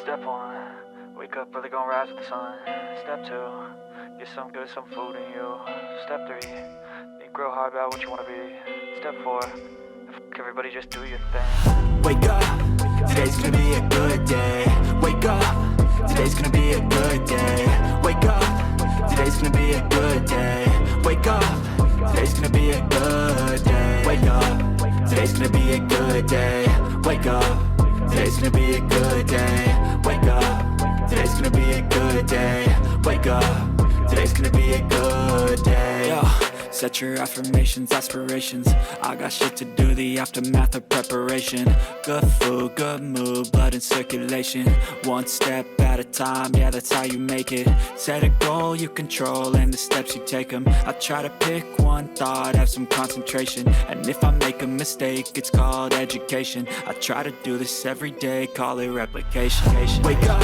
Step 1, wake up early, gonna rise with the sun. Step 2, get some good, some food in you. Step 3, think real hard about what you wanna be. Step 4, everybody just do your thing. Wake up, today's gonna be a good day. Wake up, today's gonna be a good day. Wake up, today's gonna be a good day. Wake up, today's gonna be a good day. Wake up, today's gonna be a good day. Wake up, today's gonna be a good day. Wake up, today's gonna be a good day. Wake up, today's gonna be a good day. Yo, set your affirmations, aspirations. I got shit to do, the aftermath of preparation. Good food, good mood, blood in circulation. One step at a time, yeah, that's how you make it. Set a goal you control and the steps you take them. I try to pick one thought, have some concentration. And if I make a mistake, it's called education. I try to do this every day, call it replication. Wake up,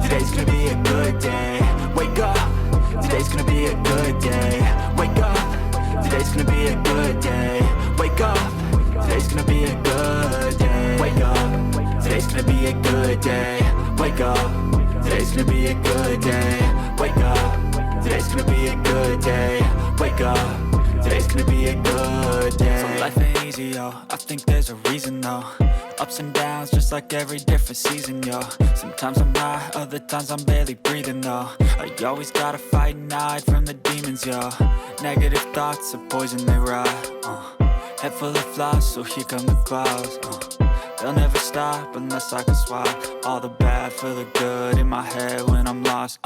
today's gonna be a good day. Wake up, today's gonna be a good day. Wake up, today's gonna be a good day. Wake up, today's gonna be a good day. Wake up, today's gonna be a good day. Wake up, today's gonna be a good day. Wake up, today's gonna be a good day. Wake up, today's gonna be a good day. So life ain't easy, yo, I think there's a reason though. Ups and downs, just like every different season, yo. Sometimes I'm high, other times I'm barely breathing, though. I always gotta fight and hide from the demons, yo. Negative thoughts are poison, they rot. Head full of flies, so here come the clouds. They'll never stop unless I can swap all the bad for the good in my head when I'm lost.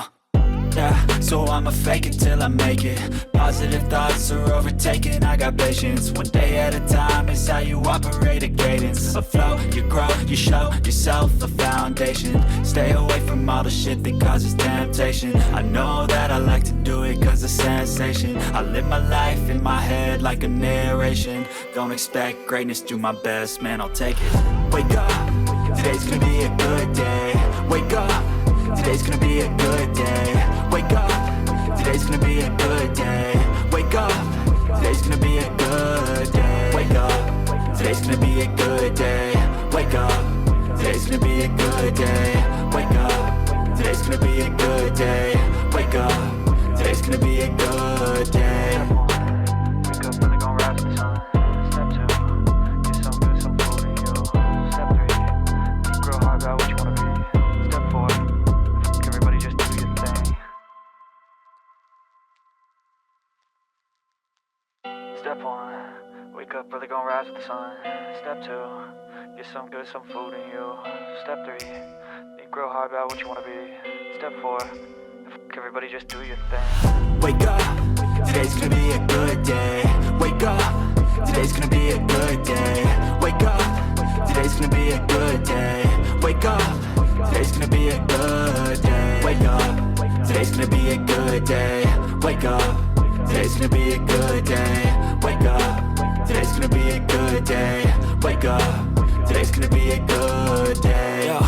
Yeah, so I'ma fake it till I make it. Positive thoughts are overtaken, I got patience. One day at a time is how you operate a cadence. A flow, you grow, you show yourself a foundation. Stay away from all the shit that causes temptation. I know that I like to do it cause it's sensation. I live my life in my head like a narration. Don't expect greatness, do my best, man, I'll take it. Wake up, today's gonna be a good day. Wake up, today's gonna be a good day. Wake up, today's gonna be a good day. Wake up, today's gonna be a good day. Wake up, today's gonna be a good day. Wake up, today's gonna be a good day. Wake up, today's gonna be a good day. Wake up, today's gonna be a good day. Wake up early, gonna rise with the sun. Step 2, get some good, some food in you. Step 3, think real hard about what you wanna be. Step 4, everybody just do your thing. Step 1, wake up early, gonna rise with the sun. Step 2, get some good, some food in you. Step 3, think real hard about what you wanna be. Step 4, everybody just do your thing. Wake up, today's gonna be a good day. Wake up, today's gonna be a good day. Wake up, today's gonna be a good day. Wake up, today's gonna be a good day. Wake up, today's gonna be a good day. Wake up, today's gonna be a good day. Wake up, today's gonna be a good day. Wake up, today's gonna be a good day. Yo,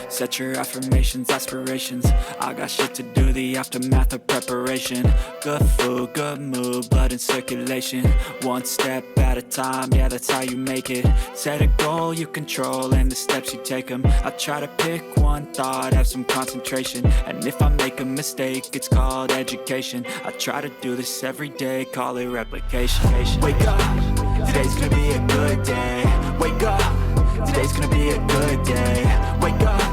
set your affirmations, aspirations. I got shit to do, the aftermath of preparation. Good food, good mood, blood in circulation. One step at a time, yeah, that's how you make it. Set a goal you control and the steps you take them. I try to pick one thought, have some concentration. And if I make a mistake, it's called education. I try to do this every day, call it replication. Wake up, today's gonna be a good day. Wake up, today's gonna be a good day. Wake up,